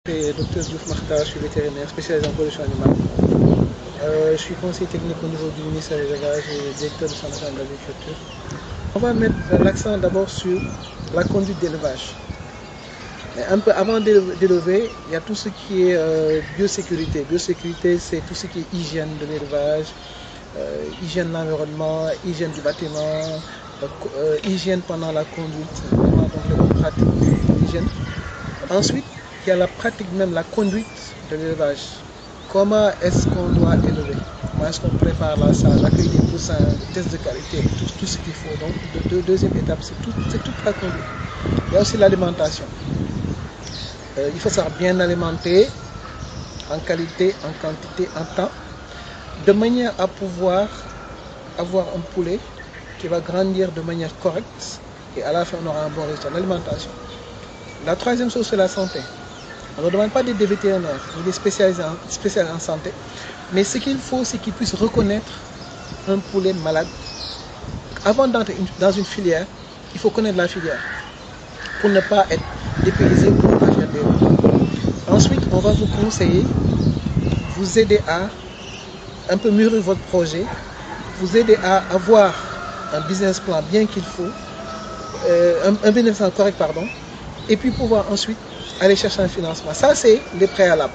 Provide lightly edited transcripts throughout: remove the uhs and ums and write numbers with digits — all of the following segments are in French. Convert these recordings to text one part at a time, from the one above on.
Je suis Dr Diouf Makhtar, je suis vétérinaire spécialisé en production animale. Je suis conseiller technique au niveau du ministère de l'élevage et directeur du centre national de l'agriculture. On va mettre l'accent d'abord sur la conduite d'élevage. Mais un peu avant d'élever, il y a tout ce qui est biosécurité. Biosécurité, c'est tout ce qui est hygiène de l'élevage, hygiène de l'environnement, hygiène du bâtiment, hygiène pendant la conduite, vraiment donc les bonnes pratiques d'hygiène. Ensuite, il y a la pratique même, la conduite de l'élevage. Comment est-ce qu'on doit élever? Comment est-ce qu'on prépare la salle, l'accueil des poussins, les tests de qualité, tout ce qu'il faut. Donc, deuxième étape, c'est toute la conduite. Il y a aussi l'alimentation. Il faut savoir bien alimenter en qualité, en quantité, en temps, de manière à pouvoir avoir un poulet qui va grandir de manière correcte et à la fin on aura un bon résultat. L'alimentation. La troisième chose, c'est la santé. On ne demande pas d'être des vétérinaires, ni des spécialisés en santé, mais ce qu'il faut, c'est qu'ils puissent reconnaître un poulet malade. Avant d'entrer dans une filière, il faut connaître la filière pour ne pas être dépaysé ou ne pas faire d'erreur. Ensuite, on va vous conseiller, vous aider à un peu mûrir votre projet, vous aider à avoir un business plan bien qu'il faut, un business plan correct, pardon, et puis pouvoir ensuite aller chercher un financement. Ça, c'est les préalables.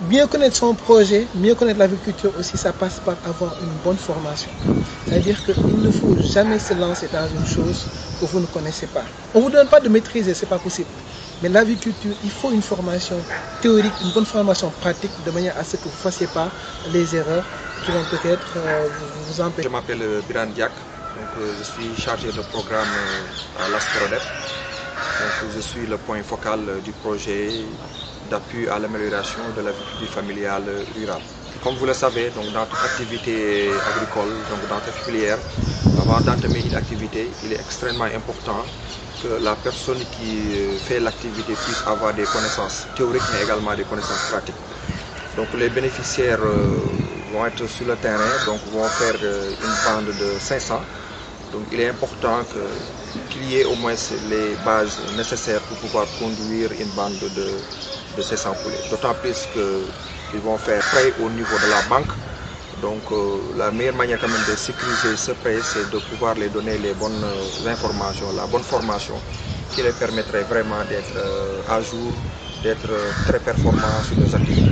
Bien connaître son projet, mieux connaître l'agriculture aussi, ça passe par avoir une bonne formation. C'est-à-dire qu'il ne faut jamais se lancer dans une chose que vous ne connaissez pas. On ne vous donne pas de maîtriser, ce n'est pas possible. Mais l'agriculture, il faut une formation théorique, une bonne formation pratique, de manière à ce que vous ne fassiez pas les erreurs qui vont peut-être vous empêcher. Je m'appelle Biran Diak, je suis chargé de programme à l'Astrodep. Je suis le point focal du projet d'appui à l'amélioration de l'agriculture familiale rurale. Comme vous le savez, donc, dans toute activité agricole, donc, dans toute filière, avant d'entamer une activité, il est extrêmement important que la personne qui fait l'activité puisse avoir des connaissances théoriques mais également des connaissances pratiques. Donc les bénéficiaires vont être sur le terrain, donc vont faire une bande de 500. Donc il est important qu'il y ait au moins les bases nécessaires pour pouvoir conduire une bande de 500 poulets. D'autant plus qu'ils vont faire prêt au niveau de la banque. Donc la meilleure manière quand même de sécuriser ce prêt, c'est de pouvoir les donner les bonnes informations, la bonne formation qui les permettrait vraiment d'être à jour, d'être très performants sur nos activités.